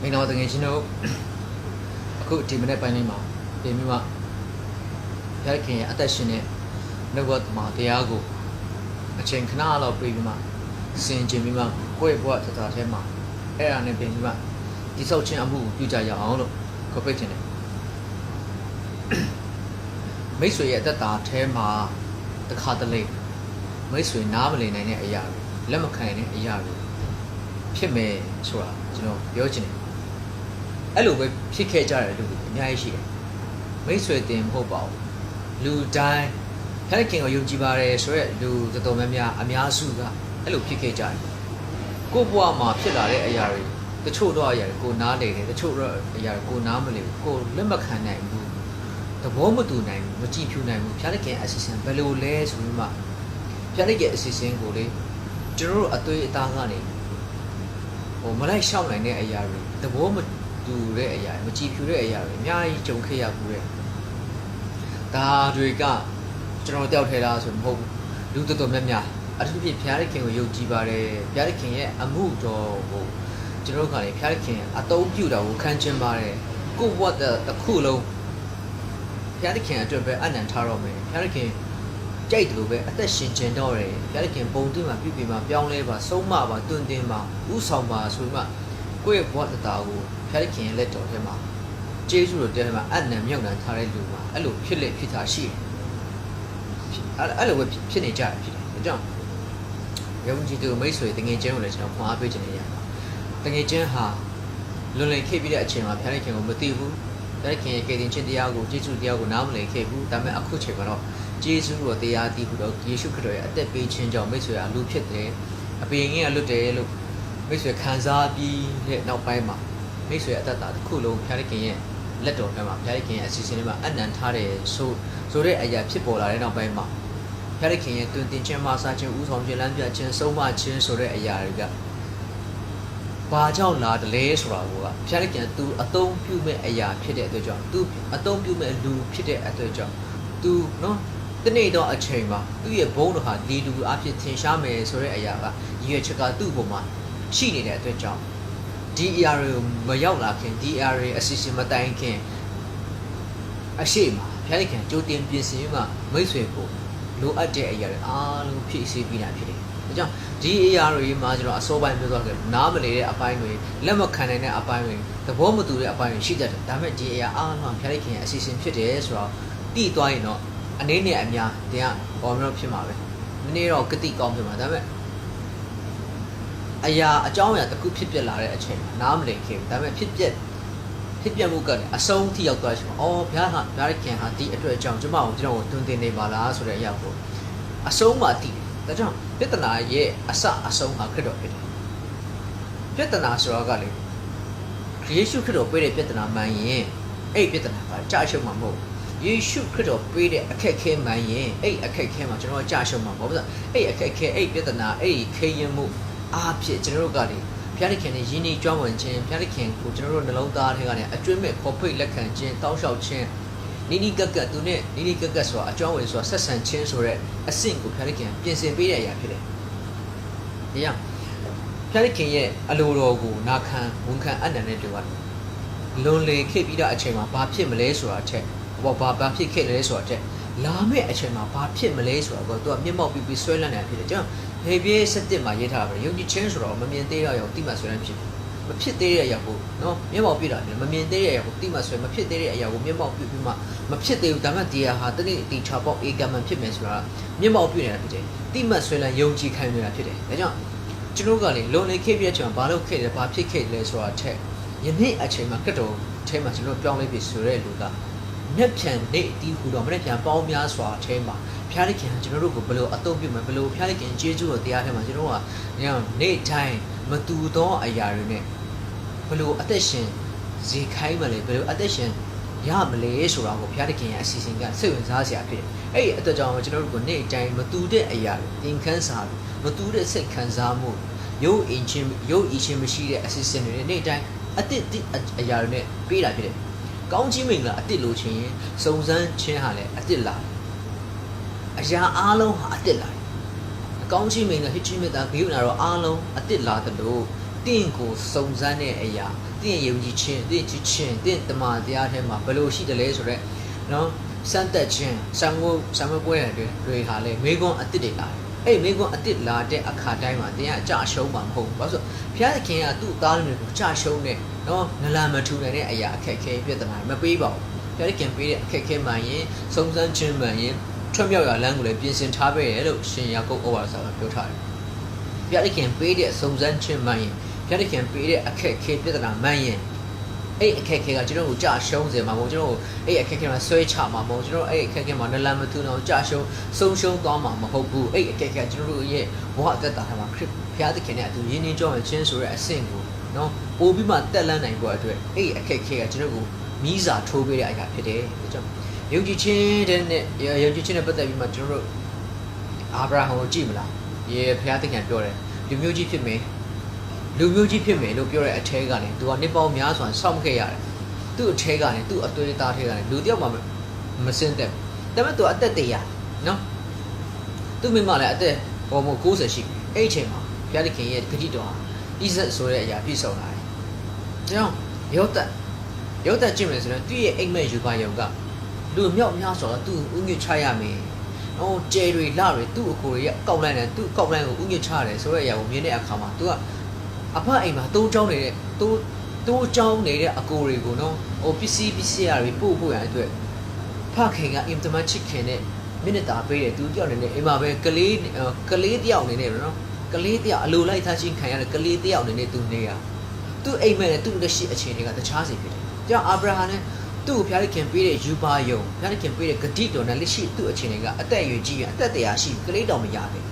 မင်းတော်တငယ်ချင်းတို့အခုဒီမနေ့ပိုင်းလေးမှာပြင်ပြီးမှဖျားခင်ရဲ့အသက်ရှင်တဲ့နှုတ်ကပမာတရားကိုအချိန်ခဏလောက်ပြေးပြီးမှစင်ကျင်ပြီးမှကိုယ့်ရဲ့ဘဝတသားထဲမှာအဲ့ဒါနဲ့ပြင်ပြီးမှဒီဆောက်ခြင်းအမှုကိုပြုကြရအောင်လို့ခေါ်ပိတ်ခြင်းတယ်မိတ်ဆွေရဲ့အသက်တာထဲမှာတစ်ခါတလေမိတ်ဆွေနားမလည်နိုင်တဲ့အရာတွေလက်မခံနိုင်တဲ့အရာတွေဖြစ်မယ်ဆိုတာကျွန်တော်ပြောချင်တယ်အဲ့လိုပဲဖြစ်ခဲ့ကြတယ်လူအများကြီးရှိတယ်မိတ်ဆွေတင်မဟုတ်ပါဘူးလူတိုင်းဖခင်ကိုယုံကြည်ပါတယ်ဆိုရက်လူတော်တော်များများအများစုကအဲ့လိုဖြစ်ခဲ့ကြတယ်ကိုယ့်ဘဝမှာဖြစ်လာတဲ့အရာတွေတချို့တော့အရာတွေကိုနားလေတယ်တချို့တော့အရာကိုနားမလည်ဘူးကိုလက်မခံနိုင်ဘူးသဘောမတူနိုင်ဘူးမကြည့်ဖြူနိုင်ဘူးဖခင်အစီအစဉ်ဘယ်လိုလဲဆိုပြီးမှဖခင်ရဲ့အစီအစဉ်ကိုလေကျွန်တော်တို့အသွေးအသားကနေမလိုက်ရှောက်နိုင်တဲ့အရာတွေသဘောမတူတဲ့အရာမကြည့်ဖြူတဲ့အရာတွေအများကြီးကြုံခဲ့ရဘူးတဲ့ဒါတွေကကျွန်တော်တယောက်ထဲလားဆိုမဟုတ်ဘူးလူတော်တော်များများအထူးဖြင့်ဘုရားခင်ကိုယုံကြည်ပါတယ်ဘုရားခင်ရဲ့အမှုတော်ကိုကျွန်တော်တို့ကလည်းဘုရားခင်အသုံးပြုတာကိုခံချင်ပါတယ်ကိုယ့်ဘဝတစ်ခုလုံးဘုရားခင်အတွက်ပဲအနံထားတော့မယ်ဘုရားခင်ကြိုက်တယ်လို့ပဲအသက်ရှင်ခြင်းတော့တယ်ဘုရားခင်ပုံသွင်းမှာပြုပြင်မှာပြောင်းလဲပါဆုံးမပါတွင်တင်ပါဥဆောင်ပါဆိုပြီးမှကိုယ့်ရဲ့ဘဝတရားကိုဘုရားခင်ရဲ့လက်တော်ထဲမှာကျေးဇူးတော်ထဲမှာအနံမြောက်နှံထားတဲ့လူမှာအဲ့လိုဖြစ်လက်ဖြစ်တာရှိတယ်အဲ့လိုပဲဖြစ်နေကြတယ်ဖြစ်တယ်ဒါကြောင့်ယုံကြည်သူမိတ်ဆွေတငယ်ချင်းကိုလည်းကျွန်တော်ခွန်အားပေးခြင်းနေရပါတငယ်ချင်းဟာလွန်လည်ခဲ့ပြီးတဲ့အချိန်မှာဘုရားခင်ကိုမသိဘူးဘုရားခင်ရဲ့ကယ်တင်ခြင်းတရားကိုကျေးဇူးတရားကိုနားမလည်ခဲ့ဘူးဒါပေမဲ့အခုချိန်မှာတော့ကျေးဇူးတော်တရားတည်ပြီးတော့ယေရှုခရစ်တော်ရဲ့အသက်ပေးခြင်းကြောင့်မိတ်ဆွေကလူဖြစ်တယ်အပေငယ်ကလွတ်တယ်လို့မိတ်ဆွေခံစားပြီးတဲ့နောက်ပိုင်းမှာမိတ်ဆွေအသက်တာတစ်ခုလုံးဘုရားခင်ရဲ့လက်တော်ထဲမှာဘုရားခင်ရဲ့အစီအစဉ်တွေမှာအနံထားတယ်ဆိုတဲ့အရာဖြစ်ပေါ်လာတဲ့နောက်ပိုင်းမှာဘုရားခင်ရဲ့တွင်တင်ခြင်းမဆာခြင်းဥဆောင်ခြင်းလမ်းပြခြင်းဆုံးမခြင်းဆိုတဲ့အရာတွေကဘာကြောင့်လာတယ်လဲဆိုတာကိုဘုရားခင်သူအသုံးပြုမဲ့အရာဖြစ်တဲ့အတွက်ကြောင့်သူအသုံးပြုမဲ့လူဖြစ်တဲ့အတွက်ကြောင့်သူနော်တနေ့တော့အချိန်မှာသူ့ရဲ့ဘုန်းတော်ဟာဒီလူအဖြစ်ထင်ရှားမယ်ဆိုတဲ့အရာကရည်ရွယ်ချက်ကသူ့ဘုံမှာရှိနေတဲ့အတွက်ကြောင့်ဒီအရာတွေမရောက်လာခင်ဒီအရာတွေအစီအစဉ်မတိုင်ခင်အရှိမဘုရားခင်ကြိုတင်ပြင်ဆင်မှမိတ်ဆွေကိုလိုအပ်တဲ့အရာတွေအားလုံးဖြည့်ဆည်းပြီးတာဖြစ်တယ်။ဒါကြောင့်ဒီအရာတွေမှာကျွန်တော်အစောပိုင်းပြောသွားခဲ့နားမလည်တဲ့အပိုင်းတွေလက်မခံနိုင်တဲ့အပိုင်းတွေသဘောမတူတဲ့အပိုင်းတွေရှိတတ်တယ်။ဒါပေမဲ့ဒီအရာအားလုံးဘုရားခင်ရဲ့အစီအစဉ်ဖြစ်တယ်ဆိုတော့တည်သွားရင်တော့အနေနဲ့အများတင်ကဘောမျိုးဖြစ်မှာပဲ။နည်းတော့ဂတိကောင်းဖြစ်မှာဒါပေမဲ့အရာအကြောင်းအရာတစ်ခုဖြစ်ပျက်လာတဲ့အချိန်မှာနားမလည်ခဲ့ဘူး။ဒါပေမဲ့ဖြစ်ပျက်မှုကလည်းအဆုံးထိရောက်သွားရှင်။အော်ဘုရားခင်ဟာဒီအတွက်အကြောင်းကျွန်မကိုကျွန်တော်တွင်တင်နေပါလားဆိုတဲ့အရာကိုအဆုံးမှတည်တယ်။ဒါကြောင့်ပြဿနာရဲ့အစအဆုံးဟာခရစ်တော်ဖြစ်တယ်။ပြဿနာဆိုတာကလေယေရှုခရစ်တော်ပေးတဲ့ပြဿနာမှန်ရင်အဲ့ပြဿနာကကြာရှုံးမှာမဟုတ်ဘူး။ယေရှုခရစ်တော်ပေးတဲ့အခက်ခဲမှန်ရင်အဲ့အခက်ခဲမှာကျွန်တော်ကြာရှုံးမှာမဟုတ်ဘူး။အဲ့အခက်ခဲအဲ့ပြဿနာအဲ့ခဲရင်မှုအားဖြင့်ကျွန်တော်တို့ကလေဘုရားခင်နဲ့ယဉ်ကျေးကျွမ်းဝင်ခြင်းဘုရားခင်ကိုကျွန်တော်တို့နှလုံးသားထဲကနေအကျွမ်းမဲ့ခေါ်ဖိတ်လက်ခံခြင်းတောင်းလျှောက်ခြင်းနိကကသူနဲ့နိကကဆိုတာအကျွမ်းဝင်ဆိုတာဆက်ဆံခြင်းဆိုတဲ့အဆင့်ကိုဘုရားခင်ပြင်ဆင်ပေးတဲ့အရာဖြစ်တယ်။ဒီကြောင့်ဘုရားခင်ရဲ့အလိုတော်ကိုနာခံဝန်ခံအနံ့နဲ့တွေ့ပါတယ်။လွန်လေခဲ့ပြီးတဲ့အချိန်မှာဘာဖြစ်မလဲဆိုတာချက်ဘာဖြစ်ခဲ့လဲဆိုတာချက်လာမယ့်အချိန်မှာဘာဖြစ်မလဲဆိုတာကိုသူကမျက်မှောက်ပြီးဆွဲလန်းနေတာဖြစ်တယ်။ကြောင့်ဟေဘရဲ7မှာရေးထားပါပဲယုံကြည်ခြင်းဆိုတော့မမြင်သေးတဲ့အရာကိုတိမှဆွဲလန်းဖြစ်မဖြစ်သေးတဲ့အရာကိုနော်မျက်မှောက်ပြတာမမြင်သေးတဲ့အရာကိုတိမှဆွဲမဖြစ်သေးတဲ့အရာကိုမျက်မှောက်ပြပြီးမှမဖြစ်သေးဘူးဒါမှဒီဟာတနေ့ဒီ6ပေါက်ဧကမှန်ဖြစ်မယ်ဆိုတာမျက်မှောက်ပြနေတာဖြစ်တယ်တိမှဆွဲလန်းယုံကြည်ခံနေတာဖြစ်တယ်ဒါကြောင့်ကျွန်တော်ကလေလုံနေခဲ့ပြတဲ့အချိန်မှာဘာလို့ခဲ့တယ်ဘာဖြစ်ခဲ့တယ်လဲဆိုတာထက်ယနေ့အချိန်မှာကတ်တော်အဲမှာကျွန်တော်ပြောင်းလဲပြီဆိုတဲ့လူကမျက်ဖြန်နေတီးဟူတော့မျက်ဖြန်ပေါင်းများစွာအဲမှာဖျားလိုက်ခင်ကျွန်တော်တို့ကိုဘယ်လိုအသုံးပြုမယ်ဘယ်လိုဖျားလိုက်ခင်ကျေးဇူးတော်တရားထဲမှာကျွန်တော်ကနေ့တိုင်းမတူသောအရာတွေနဲ့ဘယ်လိုအသက်ရှင်ဇေခိုင်းမလဲဘယ်လိုအသက်ရှင်ရမလဲဆိုတာကိုဖျားလိုက်ခင်ရဲ့အစီအစဉ်ကစိတ်ဝင်စားစရာဖြစ်တယ်။အဲ့ဒီအတွက်ကြောင့်ကျွန်တော်တို့ကိုနေ့တိုင်းမတူတဲ့အရာတွေသင်ခန်းစာမတူတဲ့စိတ်ခံစားမှုရုပ်အင်ချင်းမရှိတဲ့အစီအစဉ်တွေနဲ့နေ့တိုင်းအသစ်အရာတွေနဲ့ပေးတာဖြစ်တယ်။ကောင်းချီးမင်္ဂလာအသစ်လိုချင်ရင်စုံစမ်းခြင်းဟာလည်းအသစ်လာအရာအားလုံးဟာအစ်စ်လာတယ်အကောင်းချီးမင်္ဂလာဟစ်ချီးမေတ္တာဂရုဏာတော်အားလုံးအစ်စ်လာတယ်လို့ တင်းကိုစုံစမ်းတဲ့အရာတင်းယုံကြည်ခြင်းတင်းချစ်ခြင်းတင်းတမန်တရားထဲမှာဘယ်လိုရှိတယ်လဲဆိုတော့နော်စမ်းသက်ခြင်းဆံမပွဲတွေဟာလေမိကွန်းအစ်စ်တွေလာအဲ့မိကွန်းအစ်စ်လာတဲ့အခါတိုင်းမှာတင်းကအကြရှုံးမှာမဟုတ်ဘူးဘာလို့ဆိုဘုရားသခင်ကသူ့သားလူတွေကိုကြရှုံးတဲ့နော်နလန်မထူနိုင်တဲ့အရာအခက်အခဲပြဿနာမပေးပါဘူးဘုရားသခင်ပေးတဲ့အခက်အခဲမှရင်စုံစမ်းခြင်းမှရင်ထွတ်မြောက်ရလမ်းကိုလည်းပြင်ဆင်ထားပေးရလို့ရှင်ယာကုပ်ဩဝါဒစာကပြောထားတယ်ဘုရားသခင်ပေးတဲ့စုံစမ်းခြင်းမှရင်ဘုရားသခင်ပေးတဲ့အခက်အခဲပြဿနာမှရင်အဲ့အခက်အခဲကကျွန်တော်ကိုကြာရှုံးစေမှာမဟုတ်ကျွန်တော်ကိုအဲ့အခက်အခဲမှာဆွဲချမှာမဟုတ်ကျွန်တော်အဲ့အခက်အခဲမှာနလန်မထူအောင်ကြာရှုံးဆုံးရှုံးသွားမှာမဟုတ်ဘူးအဲ့အခက်အခဲကျွန်တော်တို့ရဲ့ဘဝအသက်တာမှာခရစ်ဘုရားသခင်နဲ့အတူယဉ်ကျေးကြောင်းခြင်းဆိုတဲ့အဆင့်ကိုနော်ပို့ပြီးမှတက်လန်းနိုင်ဖို့အတွက်အဲ့အခက်အခဲကကျွန်တော်ကိုမိစာထိုးပေးတဲ့အရာဖြစ်တယ်ဒါကြောင့်ယုံကြည်ခြင်းတဲ့နဲ့ယုံကြည်ခြင်းနဲ့ပတ်သက်ပြီးမှကျွန်တော်တို့အာဗြဟံကိုကြည့်မလားယေဘုရားသခင်ပြောတယ်လူမျိုးကြီးဖြစ်မယ်လို့ပြောတဲ့အထဲကနေသူကနှစ်ပေါင်းများစွာစောင့်ခဲ့ရတယ်သူ့အထဲကနေသူ့အသွေးသားထဲကနေလူတယောက်မှမစင်တဲ့ဒါပေမဲ့သူအသက်100နော်သူ့မိမလည်းအသက်ဘောမို့90ရှိအဲ့အချိန်မှာဘုရားသခင်ရဲ့ဂတိတော်ဟာဣဇက်ဆိုတဲ့အရာပြည့်စုံလာတယ်။ဒါကြောင့်ယောသကြည့်မယ်ဆိုရင်သူ့ရဲ့အိမ်မက်ယူပါယုံကလူမြောက်များစွာသူ့ဥညွှတ်ချရမယ်။ဟိုကျဲတွေလတွေသူ့အကိုတွေကောက်လိုက်တယ်သူ့ကောက်လိုက်ကိုဥညွှတ်ချရတယ်ဆိုတဲ့အရာကိုမြင်တဲ့အခါမှာသူကအဖအိမ်မှာတိုးချောင်းနေတဲ့တိုးချောင်းနေတဲ့အကိုတွေကိုနော်ဟိုပစ္စည်းရတွေပို့ရတဲ့အတွက်ဖခင်ကအင်တမချစ်ခင်တဲ့မိနစ်တာပေးတယ်သူတယောက်နေနေအိမ်မှာပဲကလေးတယောက်နေနေနော်ကလေးတယောက်အလိုလိုက်ထားချင်းခံရတဲ့ကလေးတယောက်နေနေသူနေရသူ့အိမ်မက်နဲ့သူ့လက်ရှိအခြေအနေကတခြားစီဖြစ်တယ်။ကြောင့်အာဗြဟံနဲ့သူ့ကိုဘုရားသခင်ပေးတဲ့ယူပါယုံဘုရားသခင်ပေးတဲ့ဂတိတော်နဲ့လက်ရှိသူ့အခြေအနေကအသက်အရွယ်ကြီးရအသက်100ရှိကလေးတော်မရသေး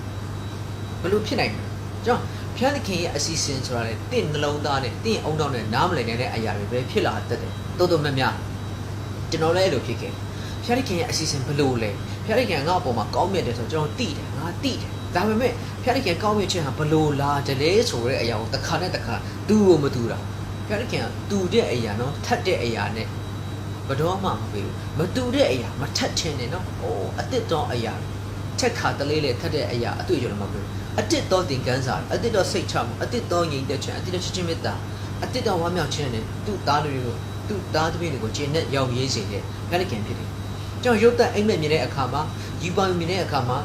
ဘယ်လိုဖြစ်နိုင်လဲ။ကြောင့်ဘုရားသခင်ရဲ့အစီအစဉ်ဆိုတာလေတင့်နှလုံးသားနဲ့တင့်အုံနောက်နဲ့နားမလည်နိုင်တဲ့အရာတွေပဲဖြစ်လာတတ်တယ်။တိုးများကျွန်တော်လည်းအဲ့လိုဖြစ်ခဲ့။ဘုရားသခင်ရဲ့အစီအစဉ်ဘယ်လိုလဲ။ဘုရားသခင်ငါ့အပေါ်မှာကောင်းမြတ်တယ်ဆိုတော့ကျွန်တော်သိတယ်ငါသိတယ်။ဒါပေမဲ့ဘုရားသခင်ကောင်းမြတ်ခြင်းဟာဘယ်လိုလာတယ်လဲဆိုတဲ့အရာကိုတစ်ခါနဲ့တစ်ခါသူ့ကိုမတူတာဘုရားသခင်ကတူတဲ့အရာနော်ထပ်တဲ့အရာနဲ့ဘယ်တော့မှမပေးဘူးမတူတဲ့အရာမထပ်ခြင်းနဲ့နော်အိုးအတစ်တော်အရာထက်ခါတလေးလေးထပ်တဲ့အရာအတွေ့အကြုံလည်းမပေးဘူးအတစ်တော်သင်ခန်းစာအတစ်တော်စိတ်ချမှုအတစ်တော်ငြိမ်သက်ခြင်းအတစ်တော်ချစ်ချင်းမေတ္တာအတစ်တော်ဝမ်းမြောက်ခြင်းနဲ့သူ့သားတွေကိုသူ့သားသမီးတွေကိုကျင့်နဲ့ရောက်ရေးစေတဲ့ဘုရားသခင်ဖြစ်တယ်ကျွန်တော်ရုပ်သက်အိမ်မက်မြင်တဲ့အခါမှာယူပါမြင်တဲ့အခါမှာ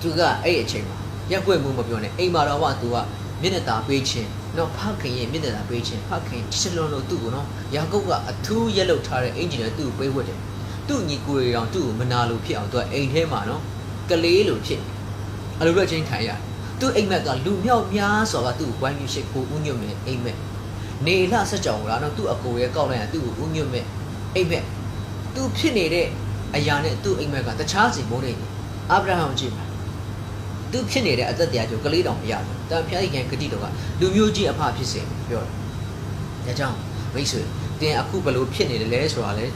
သူကအဲ့အချိန်မှာရက်ွက်မှုမပြောနဲ့အိမ်မှာတော့ကသူကမျက်နှာသာပေးခြင်းနော်ဖခင်ရဲ့မျက်နှာသာပေးခြင်းဖခင်ချစ်လုံးလို့သူ့ကိုနော်ယာကုပ်ကအထူးရက်လောက်ထားတဲ့အင်ဂျင်နဲ့သူ့ကိုပေးဝတ်တယ်သူ့ညီကိုတွေတောင်သူ့ကိုမနာလို့ဖြစ်အောင်သူကအိမ်ထဲမှာနော်ကလေးလိုဖြစ်အလိုလိုချင်းခံရတယ်သူ့အိမ်မက်ကလူမြောက်များစွာကသူ့ကိုဝိုင်းပြီးရှိခိုးဥညွတ်မယ်အိမ်မက်နေလဆက်ကြောင်လားနော်သူ့အကိုရဲ့ကောက်လိုက်ရင်သူ့ကိုဥညွတ်မယ်အိမ်မက်သူဖြစ်နေတဲ့အရာနဲ့သူ့အိမ်မက်ကတခြားစီမိုးနေတယ်အာဗြဟံကြည့်ပါသူဖြစ်နေတဲ့အသက်တရားကျော်ကလေးတောင်မရဘူး။ဒါဖျားကြီးကဂတိတော်ကလူမျိုးကြီးအဖဖြစ်စေပြောတယ်။ဒါကြောင့်မိတ်ဆွေတင်အခုဘယ်လိုဖြစ်နေတယ်လဲဆိုတာလဲ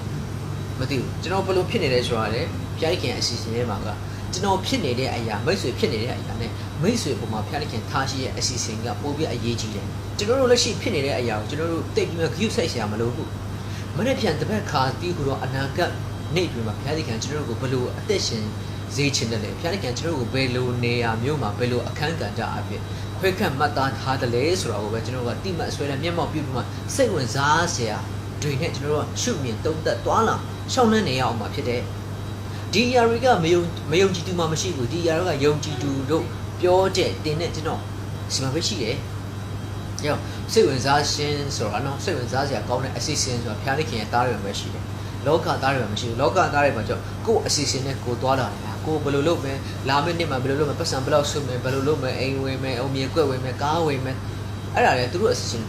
မသိဘူး။ကျွန်တော်ဘယ်လိုဖြစ်နေလဲဆိုတာလဲဖျားကြီးကအစီအစဉ်ထဲမှာကကျွန်တော်ဖြစ်နေတဲ့အရာမိတ်ဆွေဖြစ်နေတဲ့အရာနဲ့မိတ်ဆွေပုံမှာဖျားကြီးထားရှိရဲ့အစီအစဉ်ကပိုပြီးအရေးကြီးတယ်။ကျွန်တော်တို့လက်ရှိဖြစ်နေတဲ့အရာကိုကျွန်တော်တို့တိတ်ပြီးမှဂရုစိုက်စရာမလိုဘူး။မနေ့ပြန်တစ်ပတ်ခါတီးခုတော့အနာဂတ်နေ့တွင်မှာဖျားကြီးကကျွန်တော်တို့ကိုဘယ်လိုအသက်ရှင်ဈေးချင်းတယ်လေဖျားလိုက်ကန်ကျွန်တော်တို့ကိုဘယ်လိုနေရာမျိုးမှာဘယ်လိုအခန်းကဏ္ဍအဖြစ်ခွဲခန့်မှတ်သားထားတယ်လေဆိုတာကိုပဲကျွန်တော်ကတိမှတ်ဆွဲတဲ့မျက်မှောက်ပြုပြီးမှစိတ်ဝင်စားစရာတွေနဲ့ကျွန်တော်တို့ရှုမြင်သုံးသပ်သွားလာရှောင်းနှံ့နေရအောင်မှာဖြစ်တယ်ဒီຢာတွေကမယုံကြည်သူမှမရှိဘူးဒီຢာတွေကယုံကြည်သူတို့ပြောတဲ့တင်တဲ့ကျွန်တော်စီမံပေးရှိတယ်ကြောင့်စိတ်ဝင်စားခြင်းဆိုတာနော်စိတ်ဝင်စားစရာကောင်းတဲ့အစီအစဉ်ဆိုတာဖျားလိုက်ခင်ရဲ့သားတွေပဲရှိတယ်လောကသားတွေမရှိဘူးလောကသားတွေမှာကြောင့်ကိုယ့်အစီအစဉ်နဲ့ကိုသွားလာတယ်ကိုဘယ်လိုလုပ်မလဲလာမယ့်နေ့မှာဘယ်လိုလုပ်မလဲပတ်စံဘယ်လောက်ဆုမယ်ဘယ်လိုလုပ်မလဲအိမ်ဝယ်မယ်အုံမြေကွက်ဝယ်မယ်ကားဝယ်မယ်အဲ့ဒါလေသူတို့အစီအစဉ်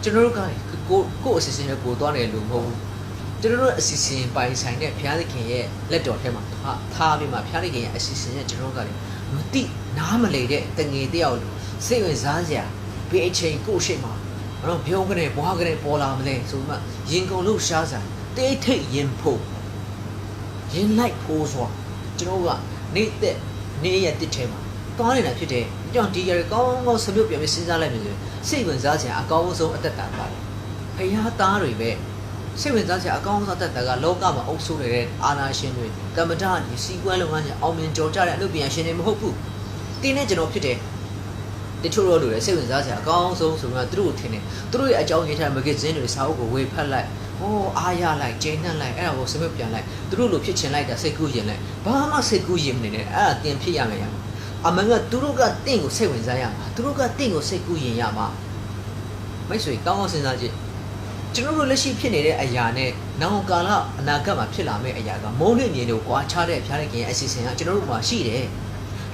ကျွန်တော်တို့ကကိုအစီအစဉ်နဲ့ကိုသွားနေလို့မဟုတ်ဘူးကျွန်တော်တို့အစီအစဉ်ပိုင်ဆိုင်တဲ့ဘုရားသခင်ရဲ့လက်တော်ထဲမှာထားပြီးမှဘုရားသခင်ရဲ့အစီအစဉ်နဲ့ကျွန်တော်တို့ကလေမတိနားမလည်တဲ့တငယ်တယောက်စိတ်ဝင်စားစရာဘေးအချိန်ကိုရှိမှာမတော့ပြုံးကနေဘွားကနေပေါ်လာမလဲဆိုမှရင်ကုန်လို့ရှားစားတိတ်ထိတ်ရင်ဖို့ရင်လိုက်ဖိုးစွာကျွန်တော်ကနေရက်တစ်ထဲမှာသွားနေတာဖြစ်တယ်။ကြောင့်ဒီရကောင်းကောင်းစမြုပ်ပြန်ပြီးစဉ်းစားလိုက်မယ်ဆိုစိတ်ဝင်စားစရာအကောင်းဆုံးအသက်တာပါ။ဖယားသားတွေပဲစိတ်ဝင်စားစရာအကောင်းဆုံးအသက်တာကလောကမှာအုပ်စိုးနေတဲ့အာဏာရှင်တွေကမ္မဋ္ဌာန်းစီကွဲလုပ်ငန်းရှင်အောင်မြင်ကြော်ကြတဲ့အလုပ်ပြန်ရှင်တွေမဟုတ်ဘူး။တင်းနဲ့ကျွန်တော်ဖြစ်တယ်။ တချို့တော့လို့လေစိတ်ဝင်စားစရာအကောင်းဆုံးဆိုတော့သူတို့ထင်တယ်သူတို့ရဲ့အကြောင်းရေးထားမဂ္ဂဇင်းတွေစာအုပ်ကိုဝေဖတ်လိုက်ဟောအားရလိုက်ကျဉ်နှံ့လိုက်အဲ့ဒါကိုစမပြန်လိုက်သူတို့လိုဖြစ်ချင်လိုက်တာစိတ်ကူးရင်လိုက်ဘာမှစိတ်ကူးရင်မနေနဲ့အဲ့ဒါတင်ဖြစ်ရမယ်အမှန်ကသူတို့ကတင့်ကိုစိတ်ဝင်စားရမှာသူတို့ကတင့်ကိုစိတ်ကူးရင်ရမှာမိတ်ဆွေကောင်းကောင်းစဉ်းစားကြည့်ကျွန်တော်တို့လက်ရှိဖြစ်နေတဲ့အရာနဲ့နောက်ကာလအနာဂတ်မှာဖြစ်လာမယ့်အရာကမုန်းနဲ့မြင်လို့ကွာခြားတဲ့ဖျားတဲ့ခင်ရဲ့အစီအစဉ်ကကျွန်တော်တို့မှာရှိတယ်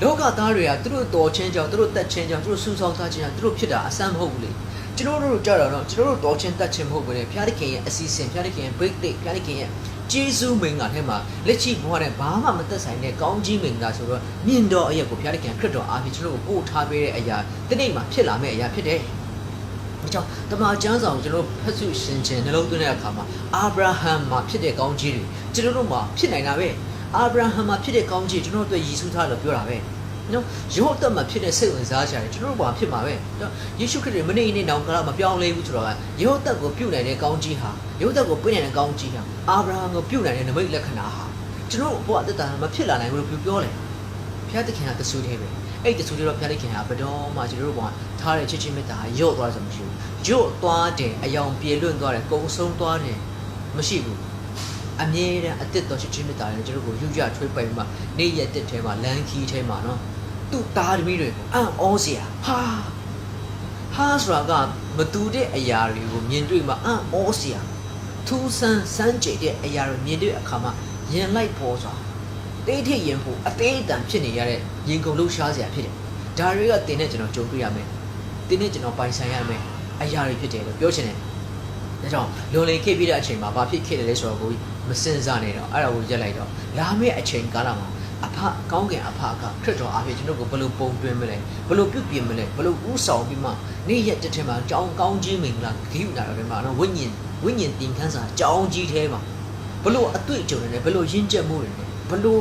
လောကသားတွေကသူတို့တော်ချင်းကြောင့်သူတို့တက်ချင်းကြောင့်သူတို့စူးစောင်းသားချင်းကြောင့်သူတို့ဖြစ်တာအဆန်းမဟုတ်ဘူးလေကျွန်တော်တို့ကြတော့ကျွန်တော်တို့တော်ချင်းတက်ချင်းမဟုတ်ဘူးလေဖျားတဲ့ခင်ရဲ့အစီအစဉ်ဖျားတဲ့ခင်ရဲ့ break day ဖျားတဲ့ခင်ရဲ့ကျေးဇူးမင်္ဂလာထဲမှာလက်ရှိဘဝနဲ့ဘာမှမသက်ဆိုင်တဲ့ကောင်းကြီးမင်္ဂလာဆိုတော့မြင့်တော်အရာကိုဖျားတဲ့ခင်ခရစ်တော်အားဖြင့်ကျွန်တော်တို့ပို့ထားပေးတဲ့အရာဒီနေ့မှာဖြစ်လာမယ့်အရာဖြစ်တယ်ဒါကြောင့်တမန်ကျမ်းစာကိုကျွန်တော်ဖတ်စုရှင်ချင်းနှလုံးသွင်းတဲ့အခါမှာအာဗြဟံမှာဖြစ်တဲ့ကောင်းကြီးတွေကျွန်တော်တို့မှာဖြစ်နိုင်တာပဲအာဗြဟံမှာဖြစ်တဲ့ကောင်းကြီးကျွန်တော်တို့ယေရှုသားလို့ပြောတာပဲနော်ယောသက်မှာဖြစ်တဲ့စိတ်ဝင်စားစရာတွေကျွန်တော်တို့ဘာဖြစ်မှာပဲနော်ယေရှုခရစ်ရဲ့မနေ့နေ့နောင်ကလာမပြောင်းလဲဘူးဆိုတော့ယောသက်ကိုပြုတ်နိုင်တဲ့ကောင်းကြီးဟာယောသက်ကိုပြည့်နိုင်တဲ့ကောင်းကြီးဟာအာဗြဟံကိုပြုတ်နိုင်တဲ့နမိတ်လက္ခဏာဟာကျွန်တော်တို့ဘဝအသက်တာမဖြစ်လာနိုင်ဘူးလို့ပြောတယ်ဘုရားသခင်ကတဆူသေးပဲအဲ့တဆူသေးတော့ဘုရားသခင်ကဘယ်တော့မှကျွန်တော်တို့ဘဝထားတဲ့ချစ်ချင်းမေတ္တာရော့သွားဆိုမရှိဘူးရော့သွားတယ်အယောင်ပြေလွင့်သွားတယ်ကုံဆုံးသွားတယ်မရှိဘူးအမြဲတမ်းအသက်တော်ချစ်ချင်းမေတ္တာနဲ့ကျွန်တော်တို့ကိုယူရထွေးပိုင်မှာနေ့ရက်တက်ထဲမှာလမ်းခီးထဲမှာနော်သူ့သားသမီးတွေကိုအံ့ဩစရာဟာဆိုတာကမတူတဲ့အရာတွေကိုမြင်တွေ့မှာအံ့ဩစရာထူးဆန်းစမ်းကြိတ်တဲ့အရာတွေမြင်တွေ့အခါမှာရင်လိုက်ပေါ်စွာတိတ်ထိတ်ရင်ဖို့အသေးအတန်ဖြစ်နေရတဲ့ရင်ကုန်လှုပ်ရှားစရာဖြစ်တယ်ဒါတွေကတင်နဲ့ကျွန်တော်ကြုံတွေ့ရမယ်တင်းနဲ့ကျွန်တော်ပိုင်ဆိုင်ရမယ်အရာတွေဖြစ်တယ်လို့ပြောချင်တယ်ဒါကြောင့်လွန်လေခဲ့ပြီးတဲ့အချိန်မှာဘာဖြစ်ခဲ့တယ်လဲဆိုတော့ကိုမစင်စားနေတော့အဲ့ဒါကိုရက်လိုက်တော့လာမယ့်အချိန်ကာလမှာအဖကောင်းကင်အဖကခရစ်တော်အားဖြင့်ကျွန်တော်ကိုဘယ်လိုပုံတွင်မလဲဘယ်လိုပြုပြင်မလဲဘယ်လိုဥဆောင်ပြီးမှနေ့ရက်တစ်ထက်မှာကြောင်းကောင်းခြင်းမင်္ဂလာဂိယူလာတယ်မှာနော်ဝိညာဉ်တင်ခန်းစာကြောင်းကြီးထဲမှာဘယ်လိုအတွေ့အကြုံတွေနဲ့ဘယ်လိုရင့်ကျက်မှုတွေနဲ့ဘယ်လို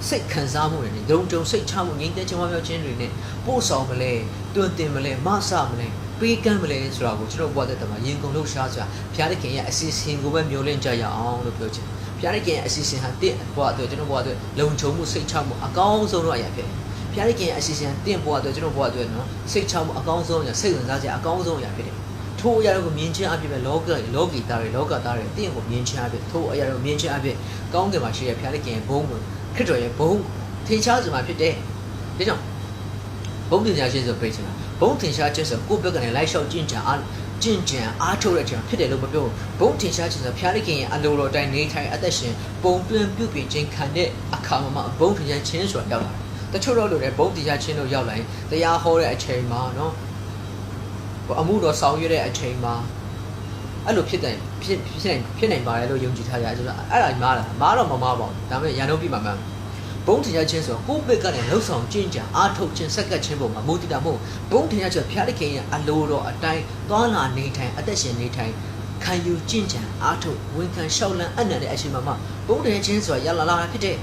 စိတ်ခံစားမှုတွေနဲ့ဒုံစိတ်ချမှုငြိမ်းသက်ခြင်းဝါပြောခြင်းတွေနဲ့ပို့ဆောင်မလဲတွင်တင်မလဲမဆမလဲပေးကမ်းမလဲဆိုတာကိုကျွန်တော်ဘဝသက်တာမှာရင်ကုန်လို့ရှားစွာဘုရားသခင်ရဲ့အစီအစဉ်ကိုပဲမျှော်လင့်ကြရအောင်လို့ပြောချင်ဘုရားသခင်ရဲ့အစီအစဉ်ဟာတင့်ဘဝအတွက်ကျွန်တော်ဘဝအတွက်လုံခြုံမှုစိတ်ချမှုအကောင်းဆုံးတော့အရာဖြစ်တယ်ဘုရားသခင်ရဲ့အစီအစဉ်တင့်ဘဝအတွက်ကျွန်တော်ဘဝအတွက်နော်စိတ်ချမှုအကောင်းဆုံးအရာစိတ်ဝင်စားစရာအကောင်းဆုံးအရာဖြစ်တယ်ထိုးအရာတွေကိုမြင်ချင်းအဖြစ်ပဲလောကီသားတွေလောကသားတွေတင့်ကိုမြင်ချင်းအဖြစ်ထိုးအရာတွေကိုမြင်ချင်းအဖြစ်ကောင်းကင်မှာရှိတဲ့ဘုရားသခင်ရဲ့ဘုန်းကိုခရစ်တော်ရဲ့ဘုန်းထင်ရှားစမှာဖြစ်တယ်ဒါကြောင့်ဘုန်းထင်ရှားခြင်းဆိုပြချင်တာဘုန်းထင်ရှားခြင်းဆိုကိုယ့်ဘက်ကနေလိုက်လျှောက်ကျင့်ကြံအားထုတ်တဲ့အချိန်ဖြစ်တယ်လို့မပြောဘုန်းထင်ရှားခြင်းဆိုဘုရားသခင်ရဲ့အလိုတော်တိုင်းနေထိုင်အသက်ရှင်ပုံတွင်ပြုပြင်ခြင်းခံတဲ့အခါမှာဘုန်းထင်ရှားခြင်းဆိုတာရောက်လာတယ်တချို့တော့လို့လည်းဘုန်းထင်ရှားခြင်းလို့ရောက်လာရင်တရားဟောတဲ့အချိန်မှာနော်အမှုတော်ဆောင်ရွက်တဲ့အချိန်မှာအဲ့လိုဖြစ်နိုင်ပါတယ်လို့ယုံကြည်ထားကြတယ်ဆိုတော့အဲ့ဒါမားတော့မမားပါဘူးဒါပေမဲ့ရန်တော့ပြမှာမှန်ဘုံထင်ရှားခြင်းဆိုကိုယ့်ဘက်ကနေလှုပ်ဆောင်ကျင့်ကြံအားထုတ်ခြင်းစက္ကပ်ခြင်းပုံမှာမူတည်တာမဟုတ်ဘုံထင်ရှားခြင်းဖျားတဲ့ခင်ရဲ့အလိုတော်အတိုင်းသွားလာနေထိုင်အသက်ရှင်နေထိုင်ခံယူကျင့်ကြံအားထုတ်ဝန်ခံလျှောက်လန်းအနံ့တဲ့အချိန်မှာဘုံထင်ရှားခြင်းဆိုတာရလာဖြစ်တဲ့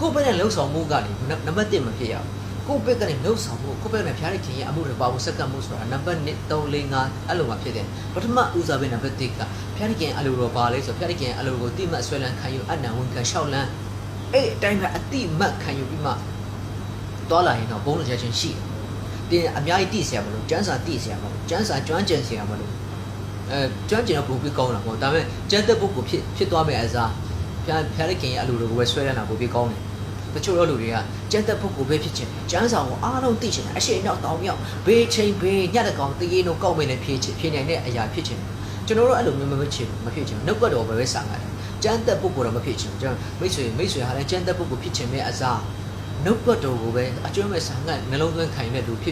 ကိုယ့်ဘက်နဲ့လှုပ်ဆောင်မှုကလေနံပါတ်1မဖြစ်ရဘူးကိုယ့်ဘက်ကနေလှုပ်ဆောင်မှုကိုယ့်ဘက်နဲ့ဖျားတဲ့ခင်ရဲ့အမှုတွေပါဖို့စက္ကပ်မှုဆိုတာနံပါတ်1 3 4 5အဲ့လိုမှဖြစ်တယ်ပထမဦးစားပေးနံပါတ်1ကဖျားတဲ့ခင်အလိုတော်ပါလဲဆိုဖျားတဲ့ခင်အလိုကိုတိမှတ်ဆွဲလန်းခံယူအနံ့ဝန်ခံလျှောက်လန်းအဲ့အတိုင်းပဲအတိမတ်ခံယူပြီးမှသွားလာရင်တော့ဘုံလို့ချက်ချင်းရှိတယ်တင်အများကြီးတိဆရာမလို့ကျန်းစာတိဆရာမလို့ကျန်းစာကျွမ်းကျင်ဆရာမလို့ကျွမ်းကျင်တော့ပုံပြီးကောင်းတာပေါ့ဒါပေမဲ့ကျန်းသက်ပုဂ္ဂိုလ်ဖြစ်သွားမယ့်အစားဖျားတဲ့ခင်ရဲ့အလိုတော်ကိုပဲဆွဲလန်းတာပုံပြီးကောင်းတယ်တချို့တော့လူတွေကကျန်းသက်ပုဂ္ဂိုလ်ပဲဖြစ်ချင်တယ်ကျန်းစာကိုအားလုံးသိချင်တယ်အရှိန်နောက်တောင်မြောက်ဘေးချိန်ဘေးညက်တဲ့ကောင်တရေတို့ကောက်မင်းနဲ့ဖြည့်နိုင်တဲ့အရာဖြစ်ချင်တယ်ကျွန်တော်တို့အဲ့လိုမျိုးမဖြစ်ချင်ဘူးနှုတ်ကတော့ပဲစံရတယ်ကျန်းသက်ပုဂ္ဂိုလ်တော့မဖြစ်ချင်ဘူးကျွန်တော်မိတ်ဆွေဟာလည်းကျန်းသက်ပုဂ္ဂိုလ်ဖြစ်ချင်မဲ့အစားနှုတ်ကတော့ကိုပဲအကျွမ်းမဲ့ဆံငတ်နှလုံးသွင်းခံတဲ့လူဖြ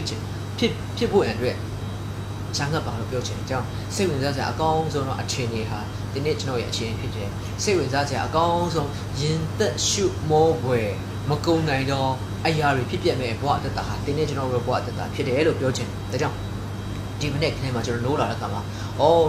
စ်ဖို့အတွက်ဆံငတ်ပါလို့ပြောချင်တယ်ကျွန်တော်စိတ်ဝင်စားစရာအကောင်းဆုံးတော့အခြေအနေဟာဒီနေ့ကျွန်တော်ရဲ့အခြေအနေဖြစ်တယ်စိတ်ဝင်စားစရာအကောင်းဆုံးရင်သက်ရှုမောပွဲမကုံနိုင်တော့အရာတွေဖြစ်ပြမဲ့ဘဝအတ္တဟာဒီနေ့ကျွန်တော်ရဲ့ဘဝအတ္တဖြစ်တယ်လို့ပြောချင်တယ်ဒါကြောင့်ဒီမနေ့ခင်းမှာကျွန်တော်နိုးလာတဲ့အခါမှာ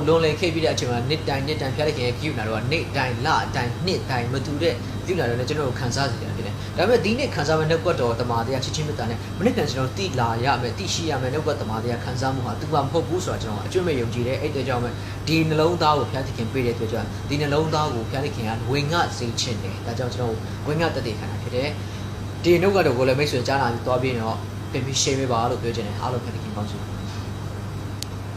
လွန်လေခိတ်ပြီးတဲ့အချိန်မှာနေ့တိုင်းဖျားတဲ့ခင်ရဲ့ဂိယူနာတော့နေ့တိုင်းလတိုင်းနှစ်တိုင်းမတူတဲ့ဂိယူနာတော့လည်းကျွန်တော်တို့ခံစားစီရတယ်ဖြစ်တယ်ဒါပေမဲ့ဒီနေ့ခံစားမဲ့နှုတ်ကပတ်တော်တမာတရားချစ်ချင်းမေတ္တာနဲ့မနေ့ကကျွန်တော်တိလာရမယ်တိရှိရမယ်နှုတ်ကပတ်တမာတရားခံစားမှုဟာသူကမဟုတ်ဘူးဆိုတာကျွန်တော်အကျွတ်မဲ့ယုံကြည်တယ်အဲ့တဲ့ကြောင့်ပဲဒီနှလုံးသားကိုဖျားတဲ့ခင်ပေးတဲ့အတွက်ကြောင့်ဒီနှလုံးသားကိုဖျားတဲ့ခင်ကဝင်ငှစေချင်တယ်ဒါကြောင့်ကျွန်တော်ဝင်ငှတက်တည်ခံတာဖြစ်တယ်ဒီနှုတ်ကပတ်တော်ကိုလည်းမိတ်ဆွေကြားလာပြီးသွားပြီးတော့ တင်ပြီး share ပေးပါလို့ပြောချင်တယ်အားလုံးဖက်တကင်းကောင်းစု